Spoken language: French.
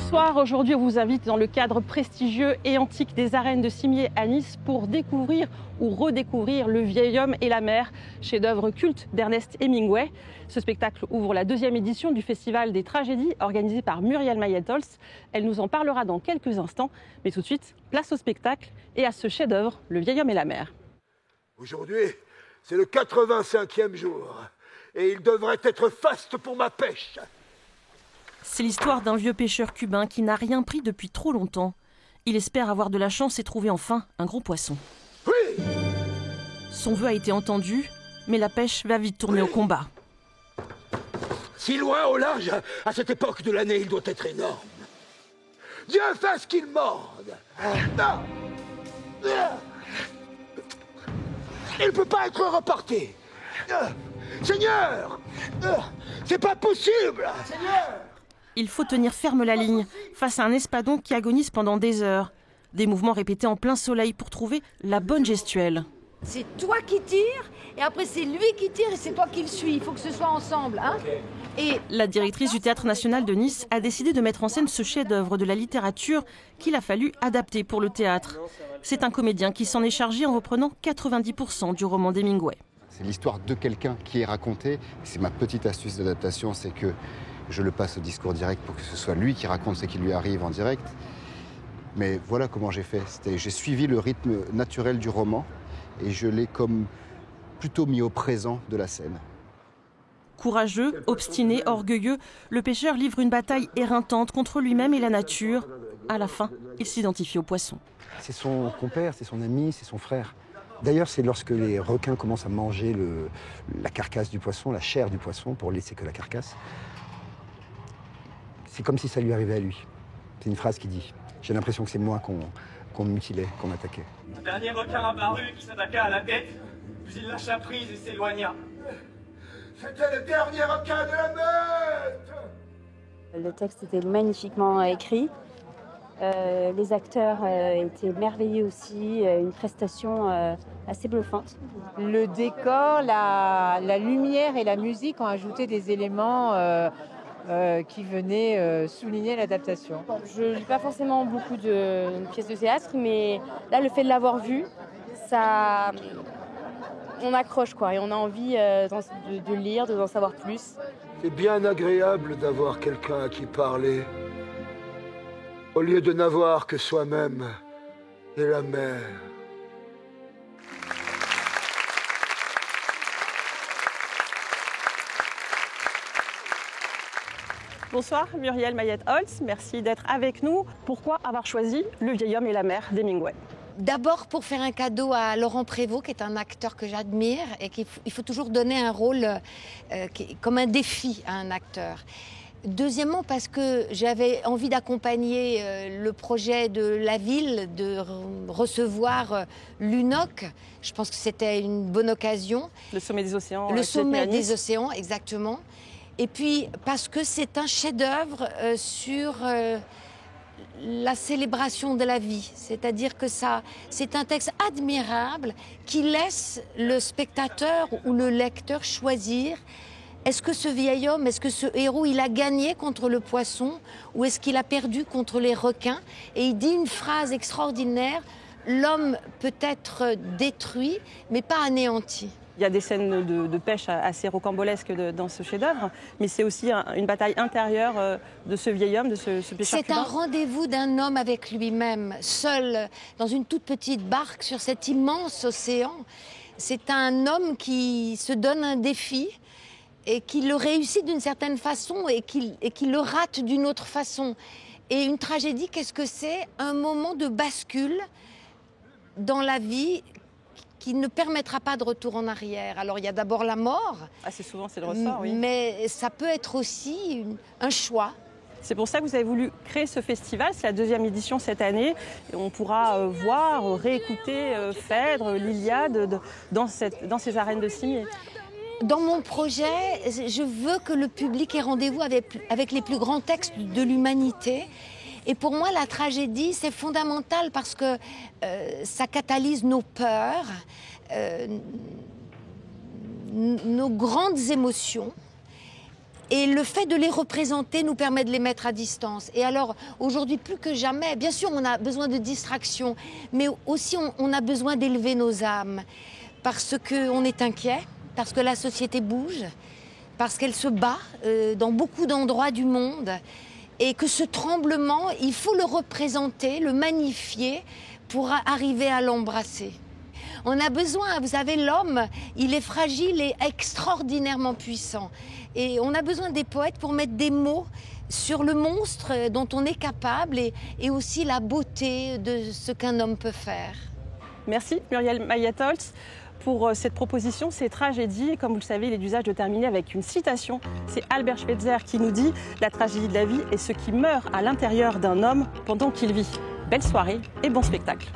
Bonsoir, aujourd'hui on vous invite dans le cadre prestigieux et antique des arènes de Cimiez à Nice pour découvrir ou redécouvrir Le Vieil Homme et la Mer, chef-d'œuvre culte d'Ernest Hemingway. Ce spectacle ouvre la deuxième édition du Festival des Tragédies organisé par Muriel Mayet-Holtz. Elle nous en parlera dans quelques instants, mais tout de suite, place au spectacle et à ce chef-d'œuvre, Le Vieil Homme et la Mer. Aujourd'hui, c'est le 85e jour et il devrait être faste pour ma pêche. C'est l'histoire d'un vieux pêcheur cubain qui n'a rien pris depuis trop longtemps. Il espère avoir de la chance et trouver enfin un gros poisson. Oui. Son vœu a été entendu, mais la pêche va vite tourner au combat. Si loin au large, à cette époque de l'année, il doit être énorme. Dieu fait ce qu'il morde. Il ne peut pas être reporté. Seigneur, c'est pas possible. Seigneur. Il faut tenir ferme la ligne face à un espadon qui agonise pendant des heures. Des mouvements répétés en plein soleil pour trouver la bonne gestuelle. C'est toi qui tires, et après c'est lui qui tire et c'est toi qui le suis. Il faut que ce soit ensemble, hein. Et la directrice du Théâtre National de Nice a décidé de mettre en scène ce chef-d'œuvre de la littérature qu'il a fallu adapter pour le théâtre. C'est un comédien qui s'en est chargé en reprenant 90% du roman d'Hemingway. C'est l'histoire de quelqu'un qui est racontée. C'est ma petite astuce d'adaptation, c'est que je le passe au discours direct pour que ce soit lui qui raconte ce qui lui arrive en direct. Mais voilà comment j'ai fait. J'ai suivi le rythme naturel du roman et je l'ai comme plutôt mis au présent de la scène. Courageux, obstiné, orgueilleux, le pêcheur livre une bataille éreintante contre lui-même et la nature. À la fin, il s'identifie au poisson. C'est son compère, c'est son ami, c'est son frère. D'ailleurs, c'est lorsque les requins commencent à manger la carcasse du poisson, la chair du poisson, pour laisser que la carcasse. C'est comme si ça lui arrivait à lui. C'est une phrase qui dit « J'ai l'impression que c'est moi qu'on mutilait, qu'on attaquait. » Un dernier requin apparut qui s'attaqua à la tête, puis il lâcha prise et s'éloigna. C'était le dernier requin de la meute. Le texte était magnifiquement écrit. Les acteurs étaient merveilleux aussi, une prestation assez bluffante. Le décor, la lumière et la musique ont ajouté des éléments qui venaient souligner l'adaptation. Je ne lis pas forcément beaucoup de pièces de théâtre, mais là, le fait de l'avoir vu, ça, on accroche quoi, et on a envie de lire, d'en savoir plus. C'est bien agréable d'avoir quelqu'un à qui parler, au lieu de n'avoir que soi-même et la mer. Bonsoir Muriel Mayet-Holtz, merci d'être avec nous. Pourquoi avoir choisi Le Vieil Homme et la Mer d'Hemingway ? d'abord pour faire un cadeau à Laurent Prévost, qui est un acteur que j'admire, et il faut toujours donner un rôle comme un défi à un acteur. Deuxièmement, parce que j'avais envie d'accompagner le projet de la ville, de recevoir l'UNOC. Je pense que c'était une bonne occasion. Le sommet des océans. Le sommet des océans, exactement. Et puis, parce que c'est un chef-d'œuvre sur la célébration de la vie. C'est-à-dire que c'est un texte admirable qui laisse le spectateur ou le lecteur choisir. Est-ce que ce vieil homme, est-ce que ce héros, il a gagné contre le poisson ou est-ce qu'il a perdu contre les requins? Et il dit une phrase extraordinaire, l'homme peut être détruit, mais pas anéanti. Il y a des scènes de pêche assez rocambolesques dans ce chef-d'œuvre, mais c'est aussi une bataille intérieure de ce vieil homme, de ce pêcheur cubain. C'est un rendez-vous d'un homme avec lui-même, seul, dans une toute petite barque sur cet immense océan. C'est un homme qui se donne un défi et qui le réussit d'une certaine façon et qui le rate d'une autre façon. Et une tragédie, qu'est-ce que c'est? Un moment de bascule dans la vie qui ne permettra pas de retour en arrière. Alors, il y a d'abord la mort. Assez souvent, c'est le ressort, oui. Mais ça peut être aussi un choix. C'est pour ça que vous avez voulu créer ce festival. C'est la 2e édition cette année. Et on pourra voir, réécouter Phèdre, l'Iliade dans ces arènes de Cimiez. Dans mon projet, je veux que le public ait rendez-vous avec les plus grands textes de l'humanité. Et pour moi, la tragédie, c'est fondamental parce que ça catalyse nos peurs, nos grandes émotions. Et le fait de les représenter nous permet de les mettre à distance. Et alors, aujourd'hui, plus que jamais, bien sûr, on a besoin de distraction, mais aussi on a besoin d'élever nos âmes. Parce qu'on est inquiet, parce que la société bouge, parce qu'elle se bat dans beaucoup d'endroits du monde. Et que ce tremblement, il faut le représenter, le magnifier pour arriver à l'embrasser. On a besoin, vous savez, l'homme, il est fragile et extraordinairement puissant. Et on a besoin des poètes pour mettre des mots sur le monstre dont on est capable et aussi la beauté de ce qu'un homme peut faire. Merci Muriel Mayet-Holtz pour cette proposition, ces tragédies. Comme vous le savez, il est d'usage de terminer avec une citation. C'est Albert Schweitzer qui nous dit « La tragédie de la vie est ce qui meurt à l'intérieur d'un homme pendant qu'il vit ». Belle soirée et bon spectacle.